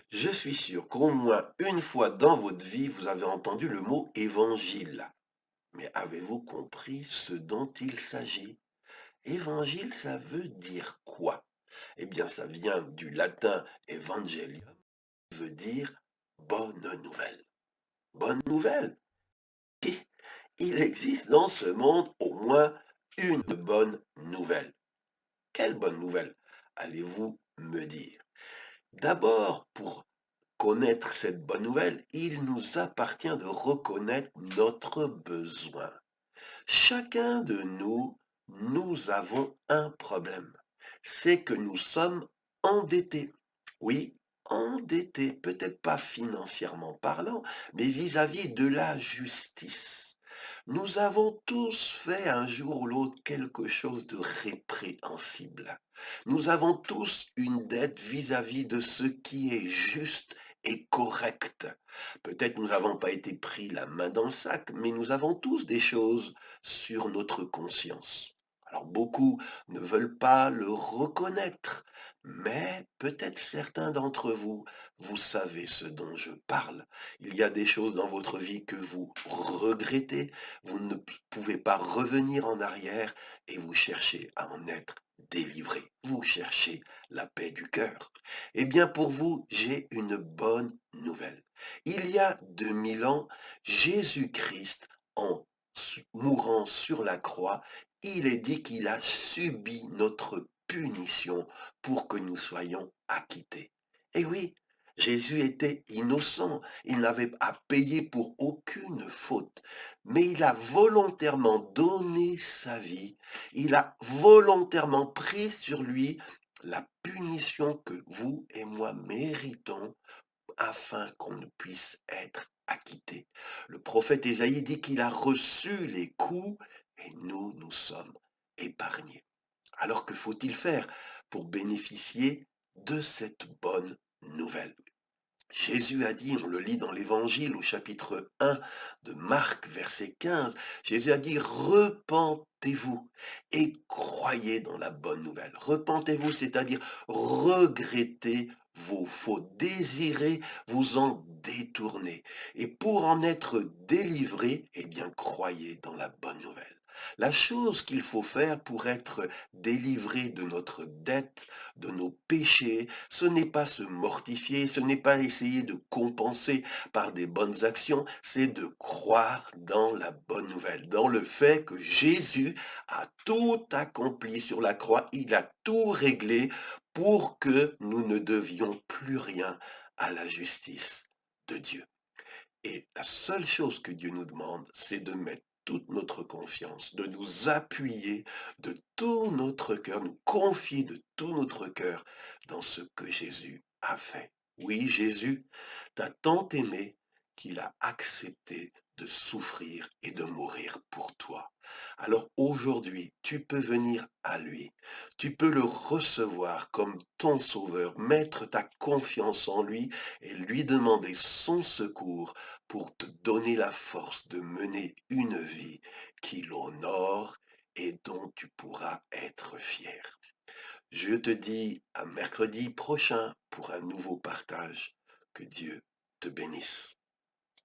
Je suis sûr qu'au moins une fois dans votre vie, vous avez entendu le mot évangile. Mais avez-vous compris ce dont il s'agit? Évangile, ça veut dire quoi? Eh bien, ça vient du latin evangelium, qui veut dire bonne nouvelle. Bonne nouvelle? Et il existe dans ce monde au moins une bonne nouvelle. Quelle bonne nouvelle allez-vous me dire? D'abord, pour connaître cette bonne nouvelle, il nous appartient de reconnaître notre besoin. Chacun de nous, nous avons un problème. C'est que nous sommes endettés. Oui, endettés, peut-être pas financièrement parlant, mais vis-à-vis de la justice. Nous avons tous fait un jour ou l'autre quelque chose de répréhensible. Nous avons tous une dette vis-à-vis de ce qui est juste et correct. Peut-être nous n'avons pas été pris la main dans le sac, mais nous avons tous des choses sur notre conscience. Alors beaucoup ne veulent pas le reconnaître, mais peut-être certains d'entre vous, vous savez ce dont je parle. Il y a des choses dans votre vie que vous regrettez, vous ne pouvez pas revenir en arrière et vous cherchez à en être délivré. Vous cherchez la paix du cœur. Eh bien pour vous, j'ai une bonne nouvelle. Il y a 2000 ans, Jésus-Christ, en mourant sur la croix, il est dit qu'il a subi notre punition pour que nous soyons acquittés. Et oui, Jésus était innocent, il n'avait à payer pour aucune faute, mais il a volontairement donné sa vie, il a volontairement pris sur lui la punition que vous et moi méritons afin qu'on ne puisse être acquitté. Le prophète Ésaïe dit qu'il a reçu les coups et nous, nous sommes épargnés. Alors que faut-il faire pour bénéficier de cette bonne nouvelle? Jésus a dit, on le lit dans l'Évangile au chapitre 1 de Marc, verset 15, Jésus a dit, repentez-vous et croyez dans la bonne nouvelle. Repentez-vous, c'est-à-dire regrettez vos fautes, désirez vous en détourner. Et pour en être délivré, eh bien, croyez dans la bonne nouvelle. La chose qu'il faut faire pour être délivré de notre dette, de nos péchés, ce n'est pas se mortifier, ce n'est pas essayer de compenser par des bonnes actions, c'est de croire dans la bonne nouvelle, dans le fait que Jésus a tout accompli sur la croix, il a tout réglé pour que nous ne devions plus rien à la justice de Dieu. Et la seule chose que Dieu nous demande, c'est de mettre toute notre confiance, de nous appuyer de tout notre cœur, nous confier de tout notre cœur dans ce que Jésus a fait. Oui, Jésus t'a tant aimé qu'il a accepté de souffrir et de mourir pour toi. Alors aujourd'hui, tu peux venir à lui, tu peux le recevoir comme ton sauveur, mettre ta confiance en lui et lui demander son secours pour te donner la force de mener une vie qui l'honore et dont tu pourras être fier. Je te dis à mercredi prochain pour un nouveau partage. Que Dieu te bénisse.